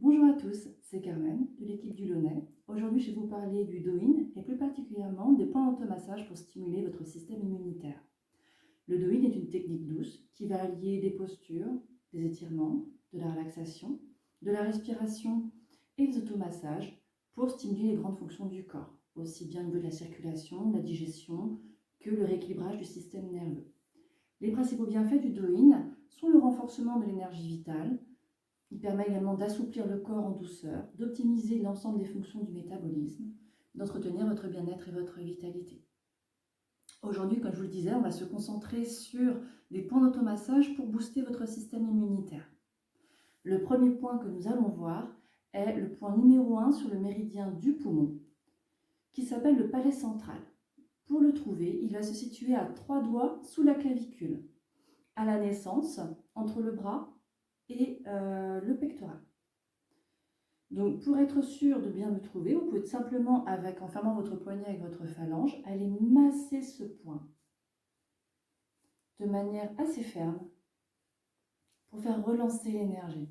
Bonjour à tous, c'est Carmen de l'équipe du Launay. Aujourd'hui, je vais vous parler du Do-In et plus particulièrement des points d'automassage pour stimuler votre système immunitaire. Le Do-In est une technique douce qui va allier des postures, des étirements, de la relaxation, de la respiration et des automassages pour stimuler les grandes fonctions du corps, aussi bien au niveau de la circulation, de la digestion que le rééquilibrage du système nerveux. Les principaux bienfaits du Do-In sont le renforcement de l'énergie vitale. Il permet également d'assouplir le corps en douceur, d'optimiser l'ensemble des fonctions du métabolisme, d'entretenir votre bien-être et votre vitalité. Aujourd'hui, comme je vous le disais, on va se concentrer sur des points d'automassage pour booster votre système immunitaire. Le premier point que nous allons voir est le point numéro 1 sur le méridien du poumon, qui s'appelle le palais central. Pour le trouver, il va se situer à 3 doigts sous la clavicule, à la naissance, entre le bras et le pectoral. Donc, pour être sûr de bien le trouver, vous pouvez simplement, en fermant votre poignet avec votre phalange, aller masser ce point de manière assez ferme pour faire relancer l'énergie.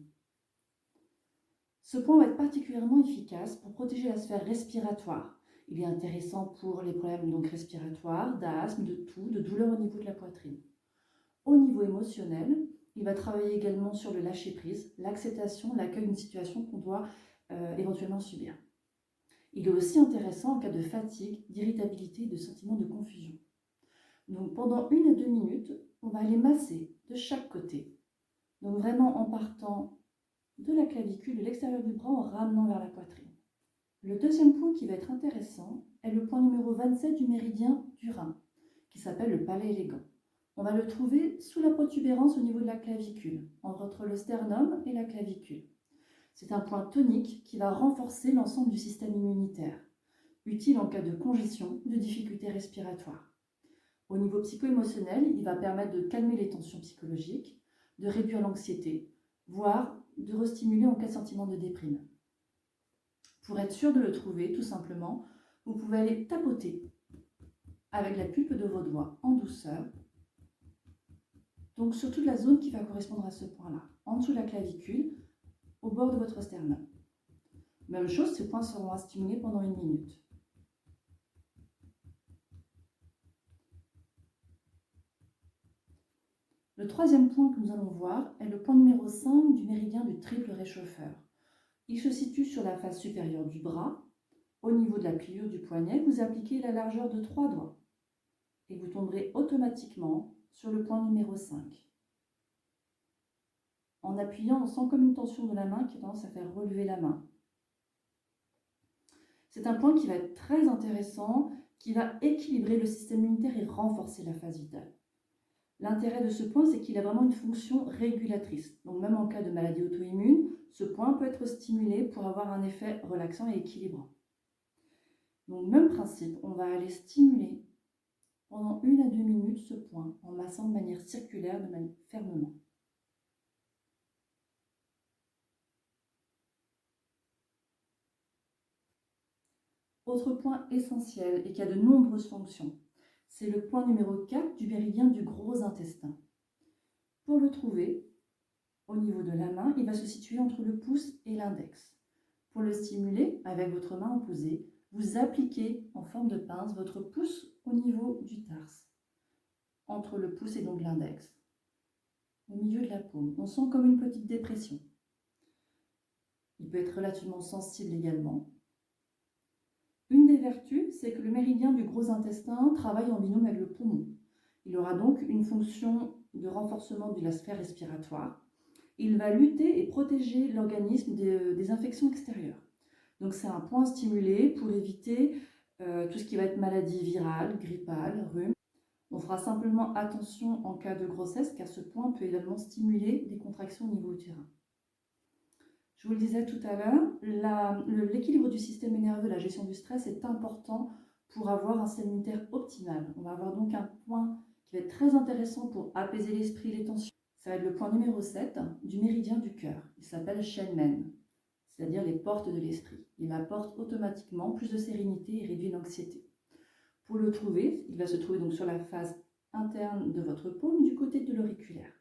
Ce point va être particulièrement efficace pour protéger la sphère respiratoire. Il est intéressant pour les problèmes respiratoires, d'asthme, de toux, de douleurs au niveau de la poitrine. Au niveau émotionnel, il va travailler également sur le lâcher-prise, l'acceptation, l'accueil d'une situation qu'on doit éventuellement subir. Il est aussi intéressant en cas de fatigue, d'irritabilité et de sentiment de confusion. Donc pendant 1 à 2 minutes, on va aller masser de chaque côté. Donc vraiment en partant de la clavicule, de l'extérieur du bras, en ramenant vers la poitrine. Le deuxième point qui va être intéressant est le point numéro 27 du méridien du rein, qui s'appelle le palais élégant. On va le trouver sous la protubérance au niveau de la clavicule, entre le sternum et la clavicule. C'est un point tonique qui va renforcer l'ensemble du système immunitaire, utile en cas de congestion ou de difficultés respiratoires. Au niveau psycho-émotionnel, il va permettre de calmer les tensions psychologiques, de réduire l'anxiété, voire de restimuler en cas de sentiment de déprime. Pour être sûr de le trouver, tout simplement, vous pouvez aller tapoter avec la pulpe de vos doigts en douceur, donc sur toute la zone qui va correspondre à ce point-là, en dessous de la clavicule, au bord de votre sternum. Même chose, ces points seront à stimuler pendant 1 minute. Le troisième point que nous allons voir est le point numéro 5 du méridien du triple réchauffeur. Il se situe sur la face supérieure du bras. Au niveau de la pliure du poignet, vous appliquez la largeur de 3 doigts et vous tomberez automatiquement sur le point numéro 5. En appuyant, on sent comme une tension de la main qui a tendance à faire relever la main. C'est un point qui va être très intéressant, qui va équilibrer le système immunitaire et renforcer la phase vitale. L'intérêt de ce point, c'est qu'il a vraiment une fonction régulatrice. Donc même en cas de maladie auto-immune, ce point peut être stimulé pour avoir un effet relaxant et équilibrant. Donc même principe, on va aller stimuler pendant 1 à 2 minutes ce point en massant de manière circulaire, de manière fermement. Autre point essentiel et qui a de nombreuses fonctions, c'est le point numéro 4 du méridien du gros intestin. Pour le trouver, au niveau de la main, il va se situer entre le pouce et l'index. Pour le stimuler, avec votre main opposée, vous appliquez en forme de pince votre pouce au niveau du tarse, entre le pouce et donc l'index, au milieu de la paume. On sent comme une petite dépression. Il peut être relativement sensible également. Une des vertus, c'est que le méridien du gros intestin travaille en binôme avec le poumon. Il aura donc une fonction de renforcement de la sphère respiratoire. Il va lutter et protéger l'organisme des infections extérieures. Donc c'est un point stimulé pour éviter tout ce qui va être maladie virale, grippale, rhume. On fera simplement attention en cas de grossesse car ce point peut également stimuler des contractions au niveau utérin. Je vous le disais tout à l'heure, l'équilibre du système nerveux, la gestion du stress est important pour avoir un système immunitaire optimal. On va avoir donc un point qui va être très intéressant pour apaiser l'esprit et les tensions. Ça va être le point numéro 7 du méridien du cœur. Il s'appelle Shenmen, c'est-à-dire les portes de l'esprit. Il apporte automatiquement plus de sérénité et réduit l'anxiété. Pour le trouver, il va se trouver donc sur la face interne de votre paume du côté de l'auriculaire.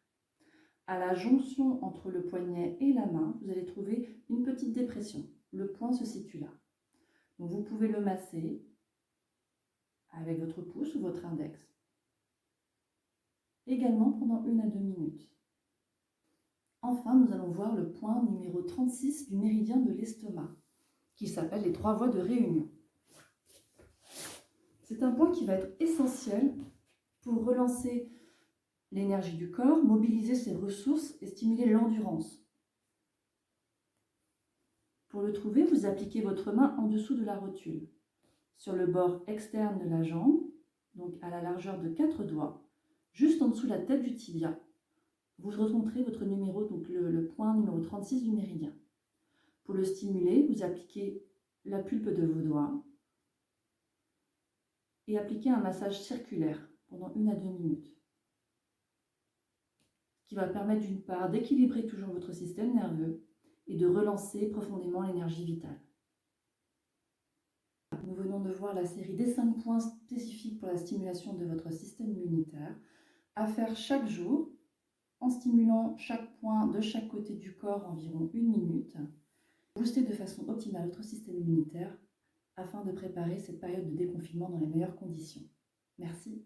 À la jonction entre le poignet et la main, vous allez trouver une petite petite dépression. Le point se situe là. Donc vous pouvez le masser avec votre pouce ou votre index. Également pendant 1 à 2 minutes. Enfin, nous allons voir le point numéro 36 du méridien de l'estomac, qui s'appelle les 3 voies de réunion. C'est un point qui va être essentiel pour relancer l'énergie du corps, mobiliser ses ressources et stimuler l'endurance. Pour le trouver, vous appliquez votre main en dessous de la rotule, sur le bord externe de la jambe, donc à la largeur de 4 doigts, juste en dessous de la tête du tibia. Vous rencontrez votre numéro, donc le point numéro 36 du méridien. Pour le stimuler, vous appliquez la pulpe de vos doigts et appliquez un massage circulaire pendant 1 à 2 minutes, qui va permettre d'une part d'équilibrer toujours votre système nerveux et de relancer profondément l'énergie vitale. Nous venons de voir la série des 5 points spécifiques pour la stimulation de votre système immunitaire à faire chaque jour en stimulant chaque point de chaque côté du corps environ 1 minute. Booster de façon optimale votre système immunitaire afin de préparer cette période de déconfinement dans les meilleures conditions. Merci.